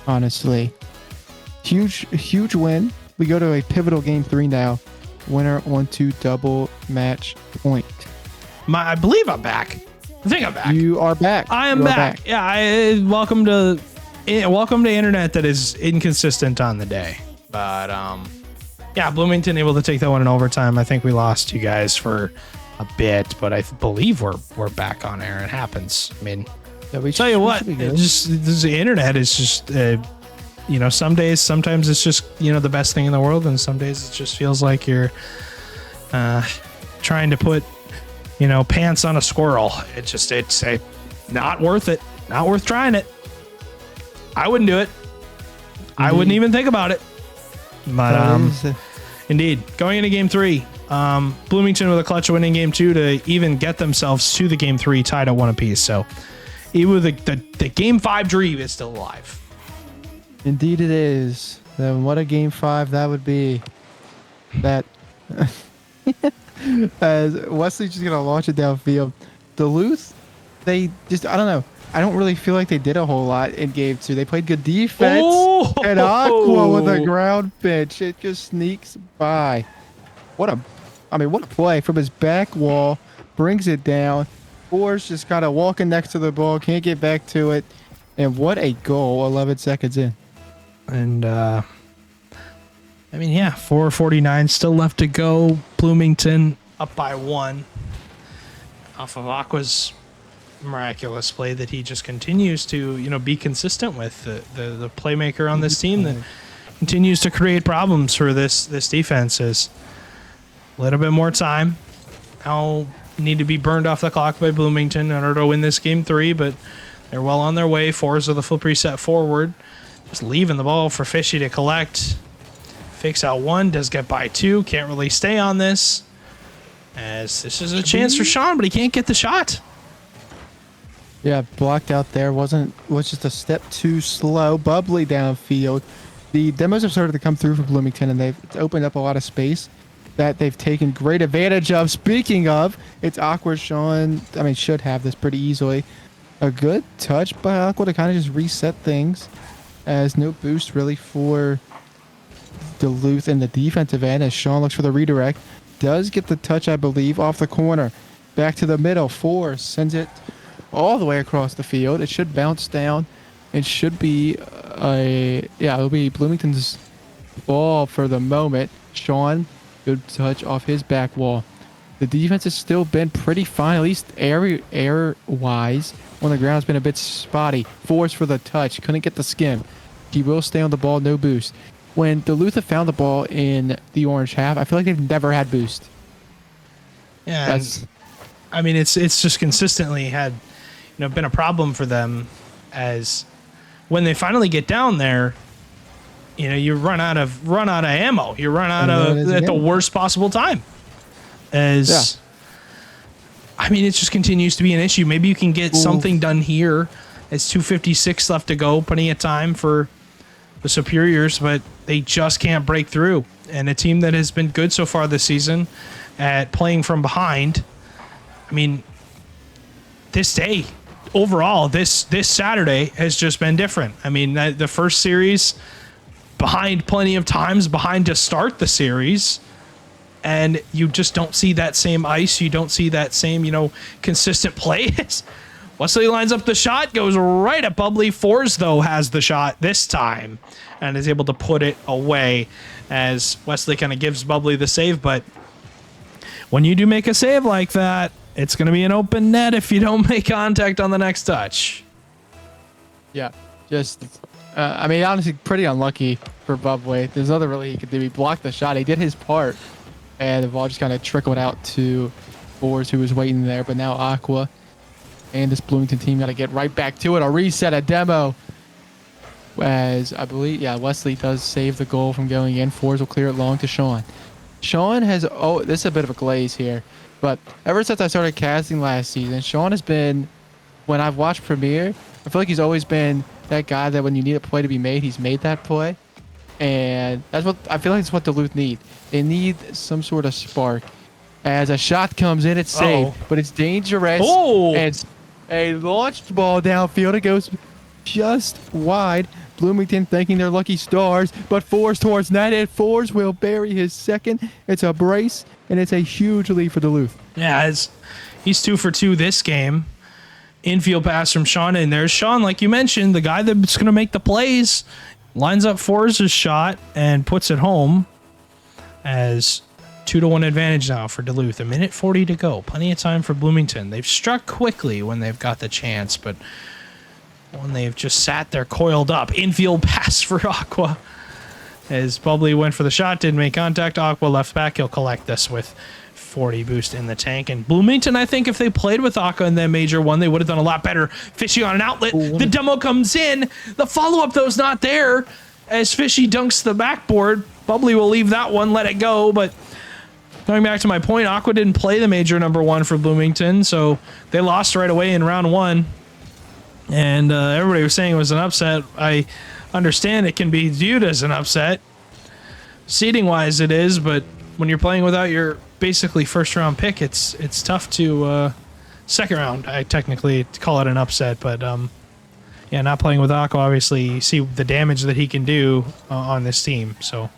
honestly. Huge win. We go to a pivotal game 3 now. Winner on to double match point. I believe I'm back. I think I'm back. You are back. I am back. Yeah. Welcome to internet that is inconsistent on the day. But yeah, Bloomington able to take that one in overtime. I think we lost you guys for a bit, but I believe we're back on air. It happens. I mean, Yeah, we tell you what, the internet is just some days, sometimes it's just the best thing in the world, and some days it just feels like you're trying to put pants on a squirrel. It's not worth it. Not worth trying it. I wouldn't do it. I wouldn't even think about it. But indeed, going into game 3, Bloomington with a clutch winning game 2 to even get themselves to the game 3 tied at 1 apiece. So even the game 5 dream is still alive. Indeed it is. Then what a game 5 that would be. That as Wesley's just gonna launch it downfield. Duluth, they just I don't know. I don't really feel like they did a whole lot in game 2. They played good defense. And Aqua with a ground pitch. It just sneaks by. What a play from his back wall. Brings it down. Forrest just kind of walking next to the ball. Can't get back to it. And what a goal 11 seconds in. And 4:49 still left to go. Bloomington up by 1 off of Aqua's miraculous play that he just continues to be consistent with, the playmaker on this team that continues to create problems for this defense. Is a little bit more time now need to be burned off the clock by Bloomington in order to win this game 3, but they're well on their way. Fours with a flip reset forward, just leaving the ball for Fishy to collect. Fakes out 1, does get by 2, can't really stay on this, as this is a chance for Sean, but he can't get the shot. Yeah, blocked out there. Was just a step too slow. Bubbly downfield. The demos have started to come through for Bloomington, and they've opened up a lot of space that they've taken great advantage of. Speaking of, it's Aqua. Sean, should have this pretty easily. A good touch by Aqua to kind of just reset things, as no boost really for Duluth in the defensive end, as Sean looks for the redirect. Does get the touch, I believe, off the corner. Back to the middle. Force sends it all the way across the field. It should bounce down. It should be it'll be Bloomington's ball for the moment. Sean, good touch off his back wall. The defense has still been pretty fine, at least air-wise. On the ground's been a bit spotty. Force for the touch. Couldn't get the skim. He will stay on the ball, no boost. When Duluth have found the ball in the orange half, I feel like they've never had boost. Yeah, it's just consistently had been a problem for them, as when they finally get down there, you run out of ammo. You run out at the worst possible time. It just continues to be an issue. Maybe you can get something done here. It's 2:56 left to go. Plenty of time for the Superiors, but they just can't break through. And a team that has been good so far this season at playing from behind. This day, overall, this Saturday has just been different. The first series, behind plenty of times, behind to start the series, and you just don't see that same ice. You don't see that same, consistent play. Wesley lines up the shot, goes right at Bubbly. Fours, though, has the shot this time and is able to put it away, as Wesley kind of gives Bubbly the save. But when you do make a save like that, it's going to be an open net if you don't make contact on the next touch. Yeah, just, honestly, pretty unlucky for Bubbly. There's nothing really he could do. He blocked the shot. He did his part, and the ball just kind of trickled out to Fours, who was waiting there. But now Aqua and this Bloomington team got to get right back to it. A reset, a demo. As I believe, Wesley does save the goal from going in. Fours will clear it long to Sean. Sean has, this is a bit of a glaze here, but ever since I started casting last season, Sean has been, when I've watched Premier, I feel like he's always been that guy that when you need a play to be made, he's made that play. And that's what I feel like it's what Duluth need. They need some sort of spark. As a shot comes in, it's saved, but it's dangerous. And it's a launched ball downfield. It goes just wide. Bloomington thanking their lucky stars, but Fours towards net, and Fours will bury his second. It's a brace, and it's a huge lead for Duluth. Yeah, he's 2 for 2 this game. Infield pass from Sean, and there's Sean, like you mentioned, the guy that's going to make the plays. Lines up Fours' shot and puts it home as 2-1 advantage now for Duluth. 1:40 to go. Plenty of time for Bloomington. They've struck quickly when they've got the chance, but when they've just sat there coiled up. Infield pass for Aqua as Bubbly went for the shot, didn't make contact. Aqua left back. He'll collect this with 40 boost in the tank. And Bloomington, I think if they played with Aqua in that major one, they would have done a lot better. Fishy on an outlet. Ooh. The demo comes in. The follow-up, though, is not there as Fishy dunks the backboard. Bubbly will leave that one, let it go. But going back to my point, Aqua didn't play the major number 1 for Bloomington, so they lost right away in round 1. And everybody was saying it was an upset. I understand it can be viewed as an upset. Seeding-wise, it is, but when you're playing without your basically first-round pick, it's tough to second round. I technically call it an upset, but yeah, not playing with Aqua, obviously, you see the damage that he can do on this team. So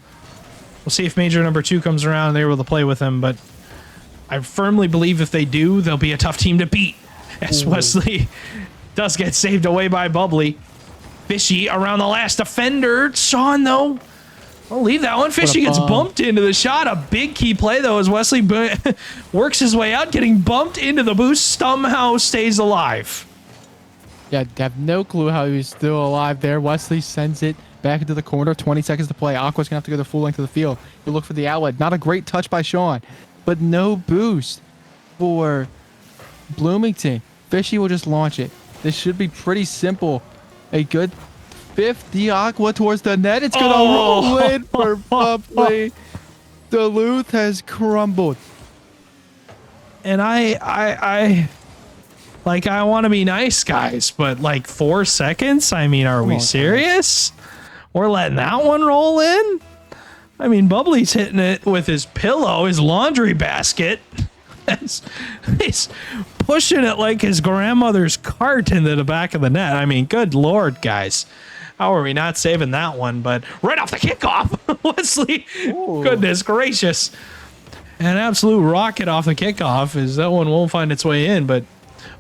we'll see if major number 2 comes around and they're able to play with him, but I firmly believe if they do, they'll be a tough team to beat. As Wesley does get saved away by Bubbly. Fishy around the last defender. Sean, though, I'll leave that one. Fishy gets bumped into the shot. A big key play, though, as Wesley works his way out, getting bumped into the boost, somehow stays alive. Yeah, I have no clue how he's still alive there. Wesley sends it back into the corner. 20 seconds to play. Aqua's going to have to go the full length of the field. You look for the outlet. Not a great touch by Sean, but no boost for Bloomington. Fishy will just launch it. This should be pretty simple. A good 50 Aqua towards the net. It's going to roll in for Bubbly. Duluth has crumbled. And I want to be nice, guys, but like 4 seconds? I mean, are we serious? We're letting that one roll in? I mean, Bubbly's hitting it with his pillow, his laundry basket. He's pushing it like his grandmother's cart into the back of the net. I mean, good Lord, guys. How are we not saving that one? But right off the kickoff, Wesley, goodness gracious. An absolute rocket off the kickoff as that one won't find its way in, but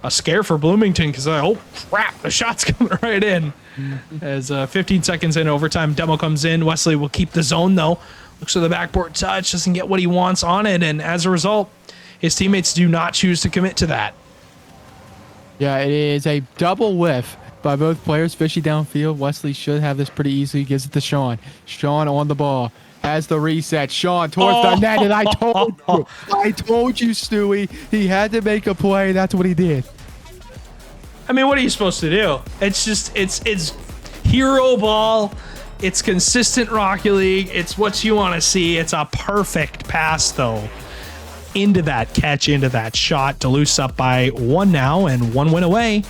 a scare for Bloomington because, oh, crap, the shot's coming right in. As 15 seconds in overtime, demo comes in. Wesley will keep the zone, though. Looks for the backboard touch, doesn't get what he wants on it, and as a result, his teammates do not choose to commit to that. Yeah, it is a double whiff by both players. Fishy downfield. Wesley should have this pretty easily. Gives it to Sean. Sean on the ball. Has the reset. Sean towards the net, and I told you, Stewie. He had to make a play. That's what he did. I mean, what are you supposed to do? It's just, it's hero ball. It's consistent Rocket League. It's what you want to see. It's a perfect pass, though. Into that catch, into that shot. Duluth's up by 1 now and 1 win away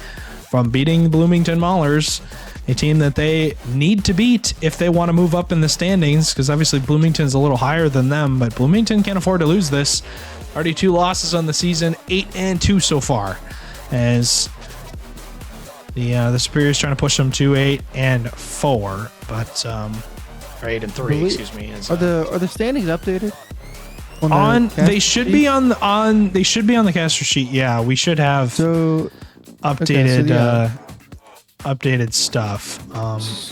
from beating Bloomington Maulers, a team that they need to beat if they want to move up in the standings, because obviously Bloomington's a little higher than them, but Bloomington can't afford to lose this. Already 2 losses on the season, 8-2 so far, as the Superiors trying to push them to 8-4, but or 8-3, excuse me. Are the standings updated? They should be on the caster sheet. Yeah, we should have updated updated stuff.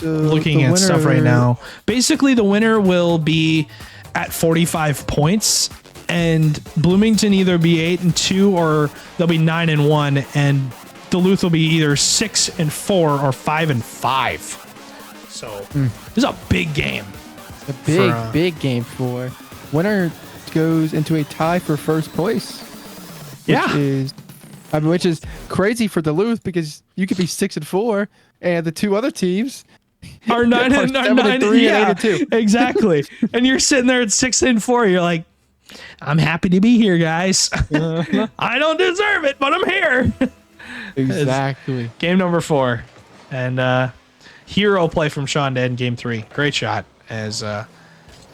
Looking at stuff right now. Basically, the winner will be at 45 points, and Bloomington either be 8-2 or they'll be 9-1, and Duluth will be either 6-4 or 5-5. So this is a big game. A big game for winner. Goes into a tie for first place. Which is crazy for Duluth because you could be 6-4 and the 2 other teams are 9-3 and 8-2. Exactly. And you're sitting there at 6-4. You're like, I'm happy to be here, guys. I don't deserve it, but I'm here. Exactly. Game number 4. And hero play from Sean to end game 3. Great shot as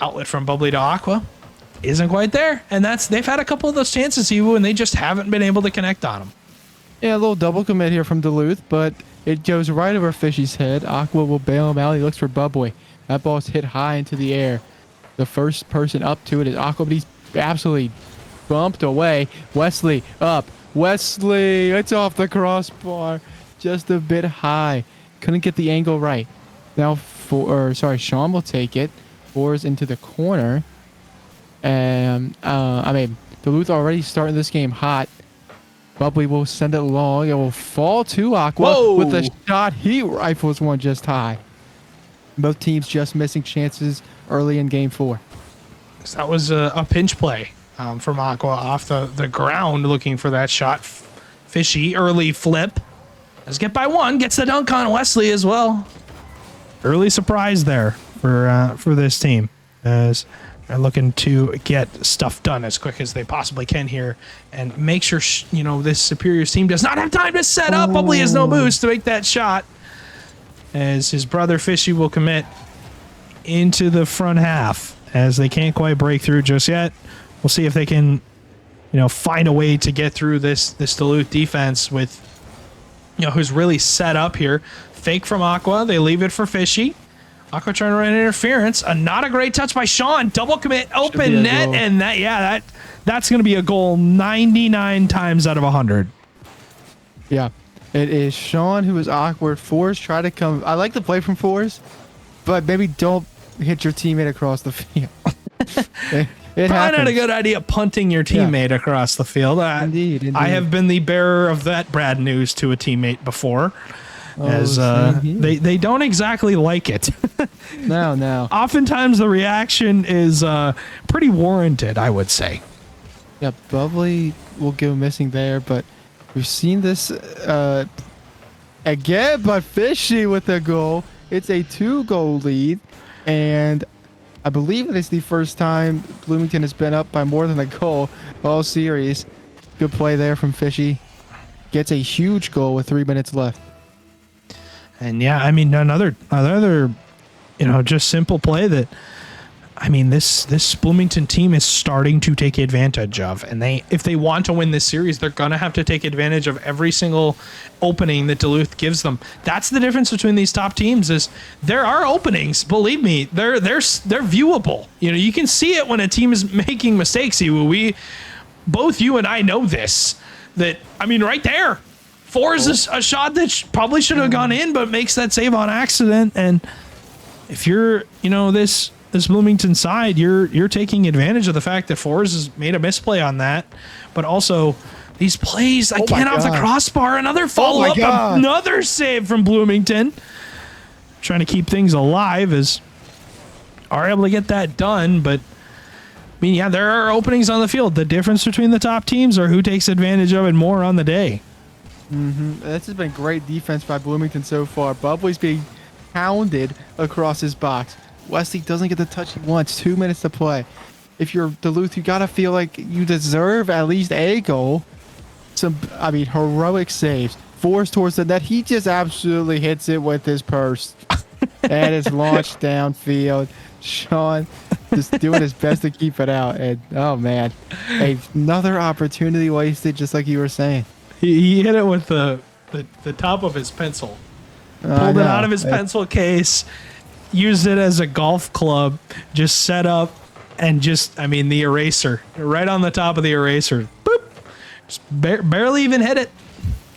outlet from Bubbly to Aqua. Isn't quite there, and they've had a couple of those chances, Ewu, and they just haven't been able to connect on them. Yeah, a little double commit here from Duluth, but It goes right over Fishy's head. Aqua will bail him out. He looks for Bubbly. That ball's hit high into the air. The first person up to it is Aqua, but he's absolutely bumped away. Wesley up. Wesley, it's off the crossbar. Just a bit high. Couldn't get the angle right. Now, Sean will take it. Fours into the corner. And, Duluth already starting this game hot. Bubbly will send it long. It will fall to Aqua. Whoa. With a shot. He rifles one just high. Both teams just missing chances early in game 4. So that was a pinch play from Aqua off the ground looking for that shot. Fishy, early flip. Let's get by one. Gets the dunk on Wesley as well. Early surprise there for this team as they're looking to get stuff done as quick as they possibly can here and make sure, this Superior's team does not have time to set up. Bubbly has no boost to make that shot as his brother Fishy will commit into the front half as they can't quite break through just yet. We'll see if they can, find a way to get through this Duluth defense with, who's really set up here. Fake from Aqua. They leave it for Fishy. Aqua trying to run interference. Not a great touch by Sean. Double commit, open net, and that's going to be a goal 99 times out of 100. Yeah. It is Sean who is awkward. Fours try to come. I like the play from Fours, but maybe don't hit your teammate across the field. it Probably happens. not a good idea punting your teammate across the field. Indeed. I have been the bearer of that bad news to a teammate before. They don't exactly like it. No. Oftentimes the reaction is pretty warranted, I would say. Yeah, Bubbly will go missing there, but we've seen this again, but Fishy with a goal. It's a 2-goal lead, and I believe it is the first time Bloomington has been up by more than a goal all series. Good play there from Fishy. Gets a huge goal with 3 minutes left. And yeah, another just simple play that this Bloomington team is starting to take advantage of. And if they want to win this series, they're going to have to take advantage of every single opening that Duluth gives them. That's the difference between these top teams is there are openings. Believe me, they're viewable. You can see it when a team is making mistakes. Both you and I know this, that, right there. Fours is a shot that probably should have gone in, but makes that save on accident. And if you're, this Bloomington side, you're taking advantage of the fact that Fours has made a misplay on that, but also these plays again off the crossbar, another follow up, another save from Bloomington, trying to keep things alive as are able to get that done. But there are openings on the field. The difference between the top teams are who takes advantage of it more on the day. This has been great defense by Bloomington so far. Bubbly's being pounded across his box. Wesley doesn't get the touch he wants. 2 minutes to play. If you're Duluth, you got to feel like you deserve at least a goal. Heroic saves. Forced towards the net. He just absolutely hits it with his purse. And it's launched downfield. Sean just doing his best to keep it out. And, oh, man. Another opportunity wasted, just like you were saying. He hit it with the top of his pencil. Pulled it out of his pencil case, used it as a golf club, just set up, and the eraser. Right on the top of the eraser. Boop. Just barely even hit it.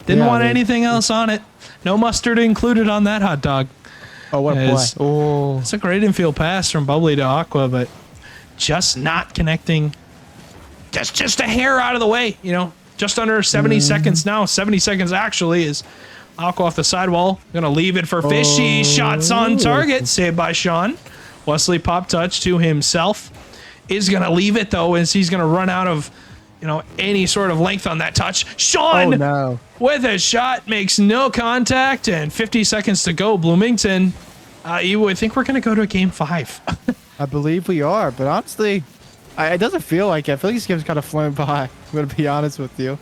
Didn't want anything else on it. No mustard included on that hot dog. Oh, what a play. Oh. It's a great infield pass from Bubbly to Aqua, but just not connecting. Just a hair out of the way, Just under 70 seconds now. 70 seconds actually is Aqua off the sidewall. Going to leave it for Fishy. Shots on target. Saved by Sean. Wesley pop touch to himself. Is going to leave it though as he's going to run out of any sort of length on that touch. Sean with a shot makes no contact and 50 seconds to go. Bloomington, you would think we're going to go to a game 5. I believe we are, but honestly, it doesn't feel like it. I feel like this game's kind of flown by. I'm going to be honest with you.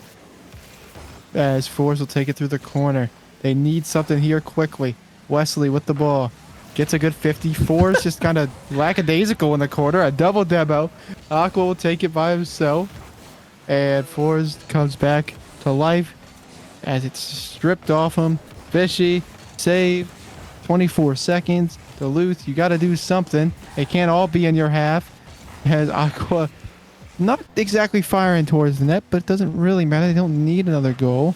As Fours will take it through the corner. They need something here quickly. Wesley with the ball. Gets a good 50. Fours just kind of lackadaisical in the corner. A double demo. Aqua will take it by himself. And Fours comes back to life as it's stripped off him. Fishy, save, 24 seconds. Duluth, you got to do something. It can't all be in your half. As Aqua not exactly firing towards the net, but it doesn't really matter. They don't need another goal.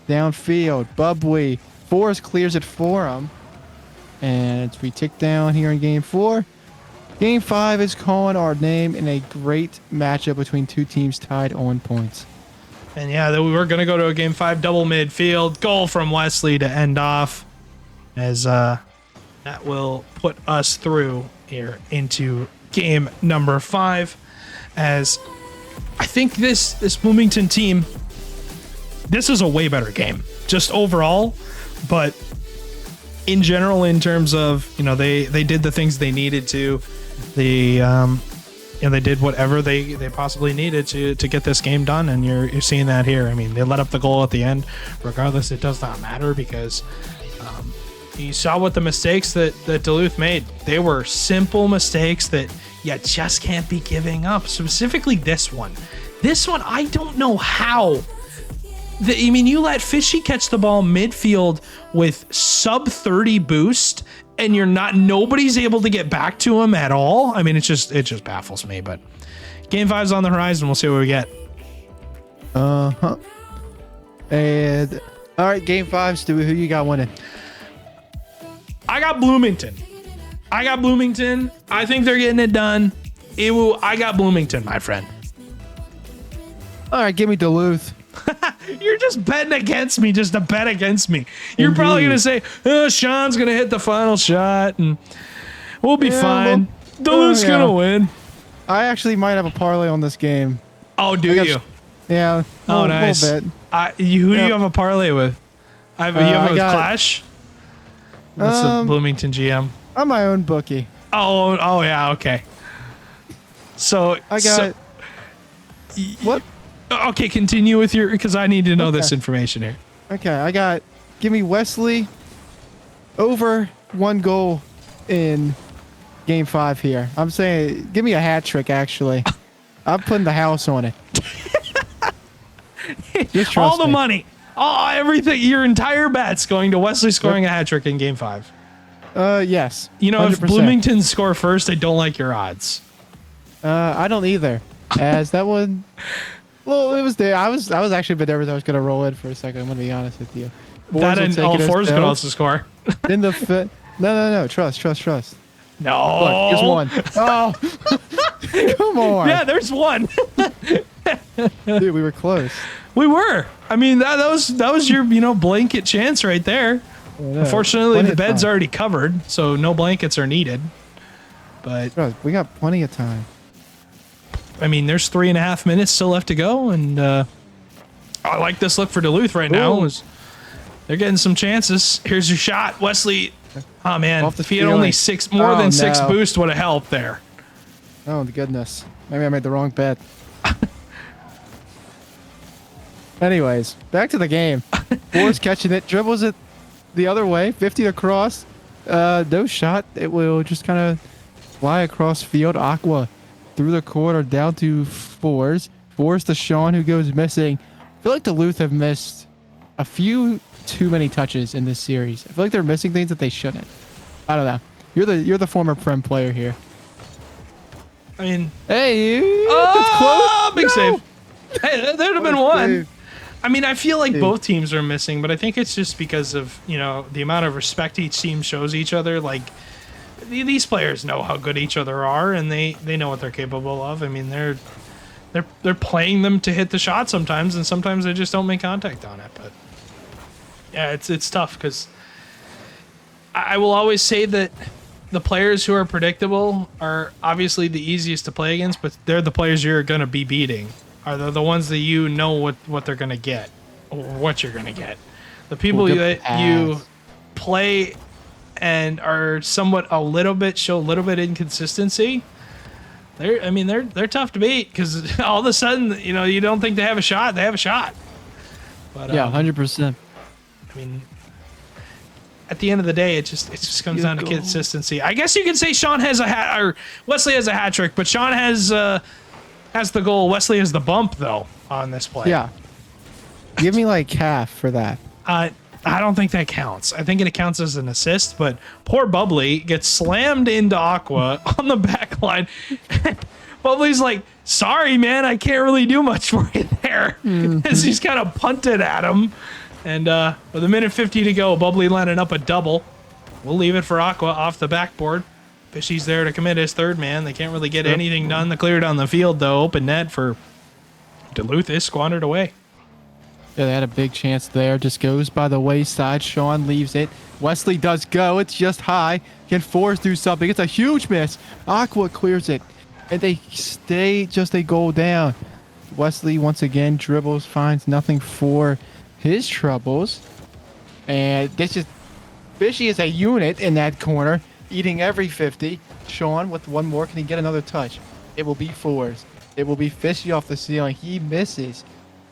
Downfield, Bubbly. Forrest clears it for him. And we tick down here in game 4. Game 5 is calling our name in a great matchup between two teams tied on points. And yeah, we were going to go to a game 5 double midfield. Goal from Wesley to end off. As that will put us through here into game number 5. As I think this Bloomington team, this is a way better game just overall, but in general, in terms of, they did the things they needed to. They did whatever they possibly needed to get this game done, and you're seeing that here. I mean, they let up the goal at the end. Regardless, it does not matter because you saw what the mistakes that Duluth made. They were simple mistakes that you just can't be giving up. Specifically this one. This one, I don't know how. You let Fishy catch the ball midfield with sub 30 boost, and nobody's able to get back to him at all. I mean, it just baffles me. But game 5's on the horizon. We'll see what we get. And all right, game 5, Stewie. Who you got winning? I got Bloomington. I think they're getting it done. I got Bloomington, my friend. All right, give me Duluth. You're just betting against me just to bet against me. You're probably going to say, Sean's going to hit the final shot and we'll be fine. Duluth's going to win. I actually might have a parlay on this game. Oh, do you? Yeah. Nice. A little bit. Who do you have a parlay with? You have it with Clash? That's the Bloomington GM. I'm my own bookie. Oh yeah, okay. So I got what? Okay, continue with because I need to know this information here. Okay, give me Wesley over 1 goal in game 5 here. I'm saying give me a hat trick actually. I'm putting the house on it. Just trust all the me. money. Everything, your entire bet's going to Wesley scoring a hat trick in game 5. Yes. 100%. If 100%. Bloomington score first, I don't like your odds. I don't either. As that one, well, it was there. I was actually a bit nervous I was gonna roll in for a second. I'm gonna be honest with you. That and all fours could also score. In the no. Trust. No. Look, here's one. Oh, come on. Yeah, there's one. Dude, we were close. We were. I mean, that was your blanket chance right there. Unfortunately, the bed's already covered, so no blankets are needed. But we got plenty of time. I mean, there's 3.5 minutes still left to go, and I like this look for Duluth right now. They're getting some chances. Here's your shot, Wesley. Oh man, if he had only more than 6 boost would have helped there. Oh goodness, maybe I made the wrong bet. Anyways, back to the game. Forrest catching it, dribbles it the other way, 50 across. No shot. It will just kind of fly across field. Aqua through the corner down to Forrest. Forrest to Sean, who goes missing. I feel like Duluth have missed a few too many touches in this series. I feel like they're missing things that they shouldn't. I don't know. You're the former Prem player here. I mean, hey, that's close. Big save. Hey, there'd have been one. Save. I mean, I feel like both teams are missing, but I think it's just because of, the amount of respect each team shows each other. Like, these players know how good each other are, and they know what they're capable of. I mean, they're playing them to hit the shot sometimes, and sometimes they just don't make contact on it. But yeah, it's tough because I will always say that the players who are predictable are obviously the easiest to play against, but they're the players you're going to be beating. Are the ones that what they're going to get, or what you're going to get. The people that you play and are somewhat show a little bit inconsistency. They're tough to beat because all of a sudden, you don't think they have a shot. They have a shot. But yeah, 100%. I mean, at the end of the day, it just comes down to consistency. I guess you could say Sean has Wesley has a hat trick, but Sean has the goal. Wesley has the bump though on this play. Yeah. Give me like half for that. I I don't think that counts. I think it counts as an assist, but poor Bubbly gets slammed into Aqua on the back line. Bubbly's like, sorry, man, I can't really do much for you there. As he's kind of punted at him. And with a minute 50 to go, Bubbly lining up a double. We'll leave it for Aqua off the backboard. Fishy's there to commit his third man. They can't really get anything done to clear down the field, though. Open net for Duluth is squandered away. Yeah, they had a big chance there. Just goes by the wayside. Sean leaves it. Wesley does go. It's just high. Can Forrest do something? It's a huge miss. Aqua clears it. And they stay just a goal down. Wesley once again dribbles, finds nothing for his troubles. And this is Fishy is a unit in that corner, eating every 50. Sean with one more. Can he get another touch? It will be Forrest. It will be Fishy off the ceiling. He misses.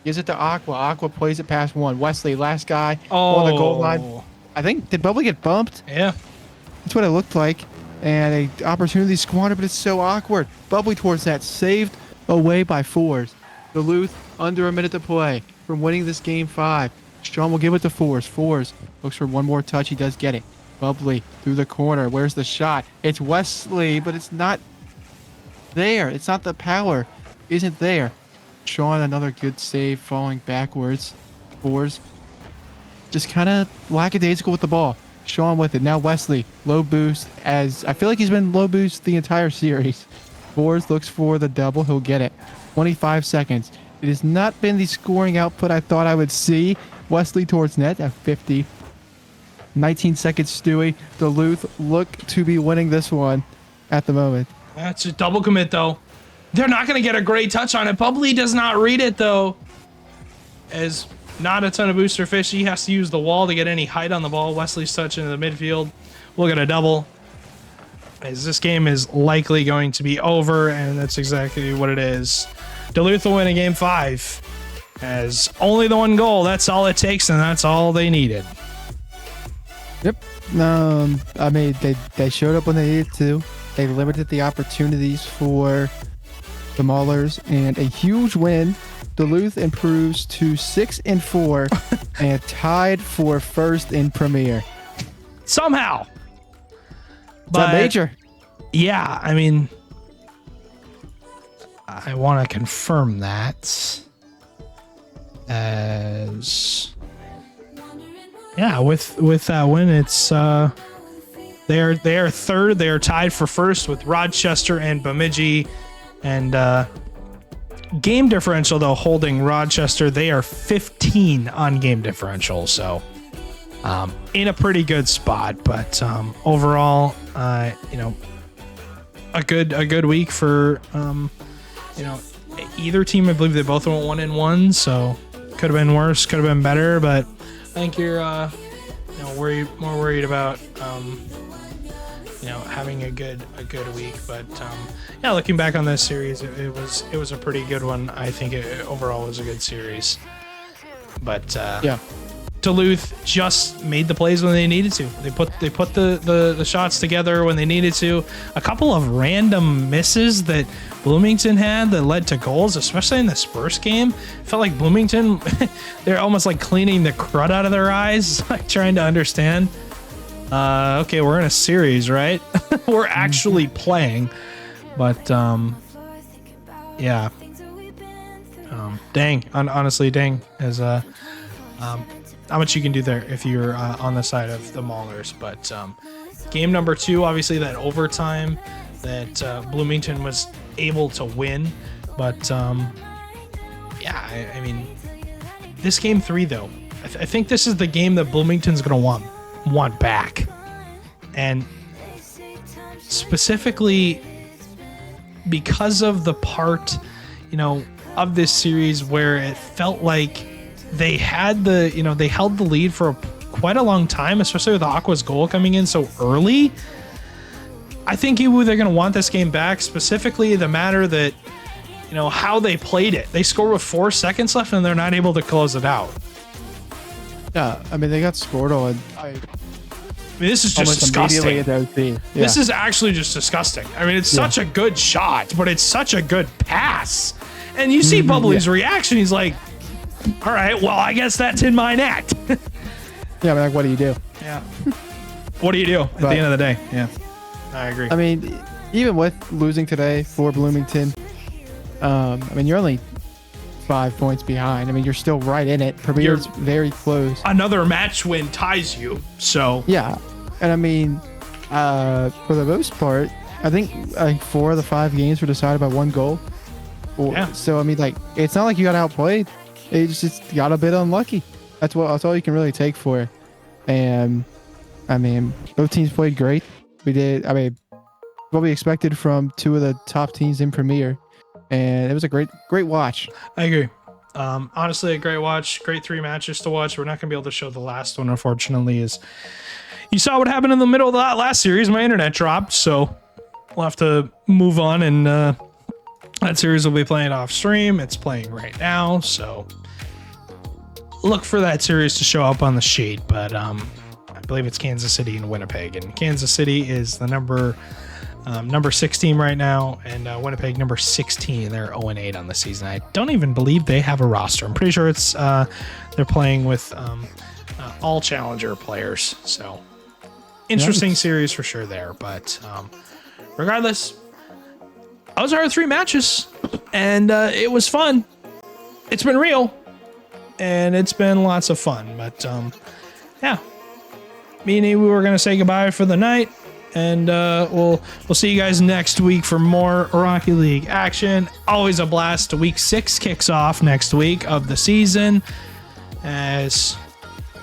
Gives it to Aqua. Aqua plays it past one. Wesley, last guy on the goal line. I think, did Bubbly get bumped? Yeah. That's what it looked like. And a opportunity squandered, but it's so awkward. Bubbly towards that. Saved away by Forrest. Duluth under a minute to play from winning this game 5. Sean will give it to Forrest. Forrest looks for one more touch. He does get it. Bubbly through the corner. Where's the shot? It's Wesley, but it's not there. It's not the power. Isn't there. Sean, another good save, falling backwards. Forrest just kind of lackadaisical with the ball. Sean with it. Now Wesley, low boost, as I feel like he's been low boost the entire series. Forrest looks for the double. He'll get it. 25 seconds. It has not been the scoring output I thought I would see. Wesley towards net at 50. 19 seconds, Stewie. Duluth look to be winning this one at the moment. That's a double commit, though. They're not going to get a great touch on it. Bubbly does not read it, though. As not a ton of booster fish. He has to use the wall to get any height on the ball. Wesley's touch into the midfield. We'll get a double. As this game is likely going to be over, and that's exactly what it is. Duluth will win in game 5. As only the one goal. That's all it takes, and that's all they needed. Yep. I mean, they showed up when they needed to. They limited the opportunities for the Maulers, and a huge win. Duluth improves to 6-4 and tied for first in Premier. Somehow. But major. Yeah, I mean, I want to confirm that. As yeah, with that win, it's they are third. They are tied for first with Rochester and Bemidji, and game differential though holding Rochester. They are 15 on game differential, so in a pretty good spot. But overall, you know, a good week for you know, either team. I believe they both went 1-1, so could have been worse, could have been better, but I think you're you know, more worried about you know, having a good week. But yeah, looking back on this series, it was a pretty good one. I think it overall was a good series. But yeah, Duluth just made the plays when they needed to. They put the shots together when they needed to. A couple of random misses that Bloomington had that led to goals, especially in this first game. Felt like Bloomington, they're almost like cleaning the crud out of their eyes, like trying to understand. Okay, we're in a series, right? We're actually playing, but yeah. Dang, honestly, dang, as how much you can do there if you're on the side of the Maulers. But game number 2, obviously that overtime that Bloomington was able to win. But yeah, I mean, this game 3 though, I think this is the game that Bloomington's gonna want back, and specifically because of the part, you know, of this series where it felt like they had the, you know, they held the lead for quite a long time, especially with Aqua's goal coming in so early. I think they're going to want this game back, specifically the matter that, you know, how they played it. They scored with 4 seconds left and they're not able to close it out. Yeah, I mean, they got scored on. I mean, this is just disgusting. Yeah. This is actually just disgusting. I mean, it's such a good shot, but it's such a good pass. And you see Bubbly's reaction. He's like, all right, well, I guess that's in my net. Yeah, but like, what do you do? Yeah. What do you do at the end of the day? Yeah, I agree. I mean, even with losing today for Bloomington, I mean, you're only 5 points behind. I mean, you're still right in it. Premier's very close. Another match win ties you. So yeah, and I mean, for the most part, I think like 4 of the 5 games were decided by 1 goal. Yeah. So I mean, like, it's not like you got outplayed. It's just got a bit unlucky. That's all you can really take for it. And I mean, both teams played great. We did. I mean, what we expected from 2 of the top teams in Premier, and it was a great watch. I agree. Honestly, a great watch. Great 3 matches to watch. We're not going to be able to show the last one, unfortunately. Is you saw what happened in the middle of that last series? My internet dropped, so we'll have to move on. And that series will be playing off stream. It's playing right now, so look for that series to show up on the sheet. But I believe it's Kansas City and Winnipeg, and Kansas City is the number 6 team right now, and Winnipeg number 16. They're 0-8 on the season. I don't even believe they have a roster. I'm pretty sure it's they're playing with all challenger players. So interesting series for sure there. But regardless, those are our 3 matches, and it was fun. It's been real, and it's been lots of fun. But yeah, me and we were gonna say goodbye for the night. And we'll see you guys next week for more Rocket League action. Always a blast. Week 6 kicks off next week of the season. As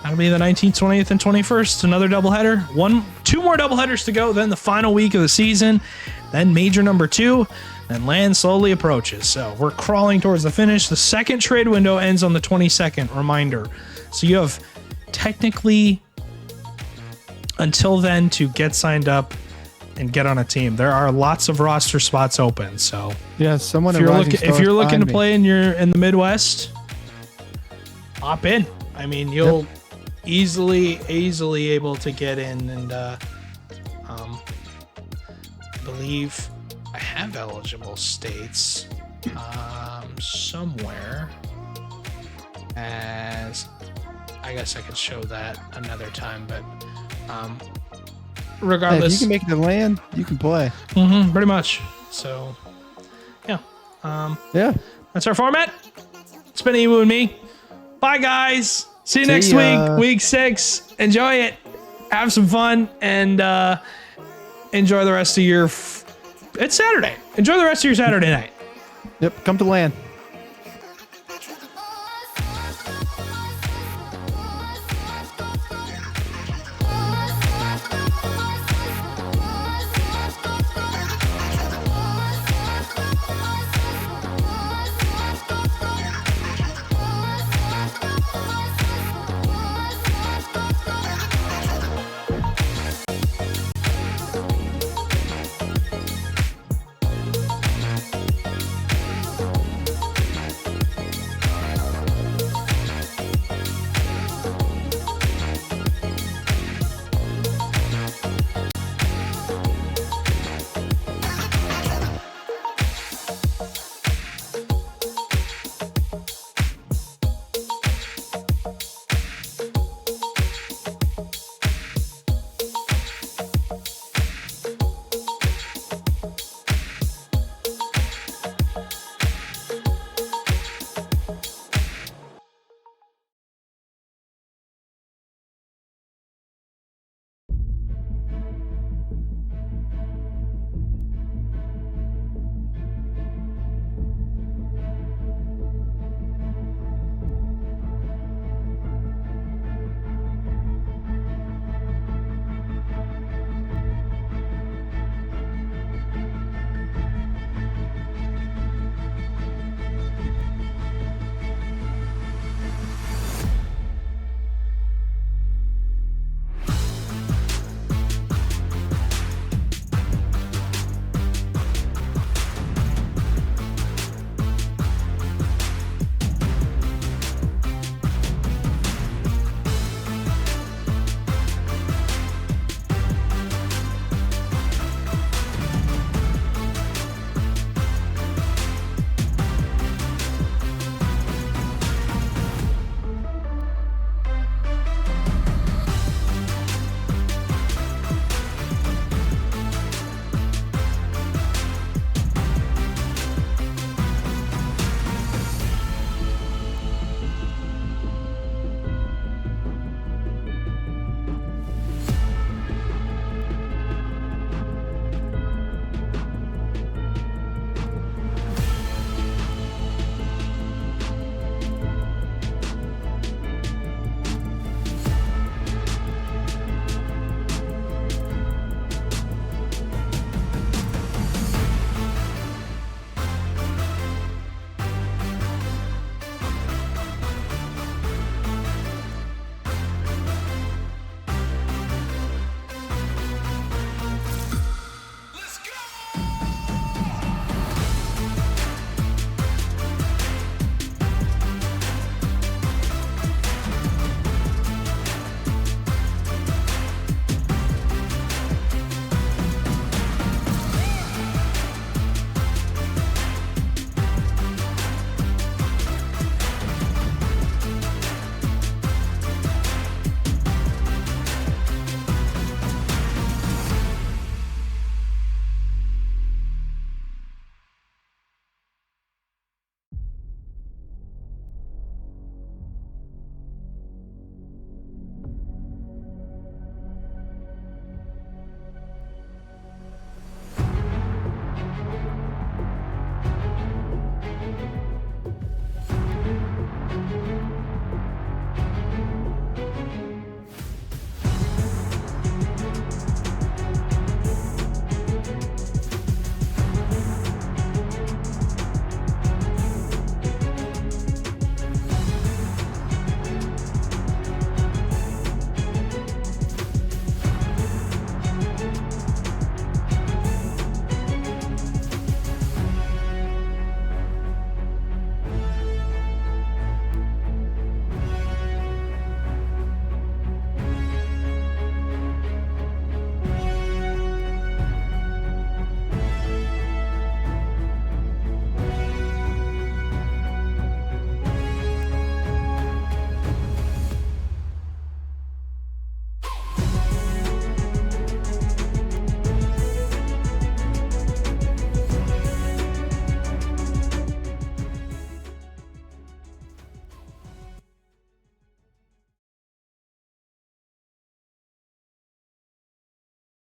that'll be the 19th, 20th, and 21st. Another doubleheader. 2 more doubleheaders to go. Then the final week of the season. Then major number 2. Then land slowly approaches. So we're crawling towards the finish. The second trade window ends on the 22nd. Reminder. So you have technically until then to get signed up and get on a team. There are lots of roster spots open. So yeah, someone if you're looking to play in the Midwest, hop in. I mean, you'll easily able to get in, and I believe I have eligible states somewhere. As I guess I could show that another time, but regardless, if you can make it to land, you can play. Pretty much. So yeah, that's our format. It's been Emu and me. Bye guys. See you next week. Week 6. Enjoy it. Have some fun, and enjoy the rest of your. It's Saturday. Enjoy the rest of your Saturday night. Yep. Come to land.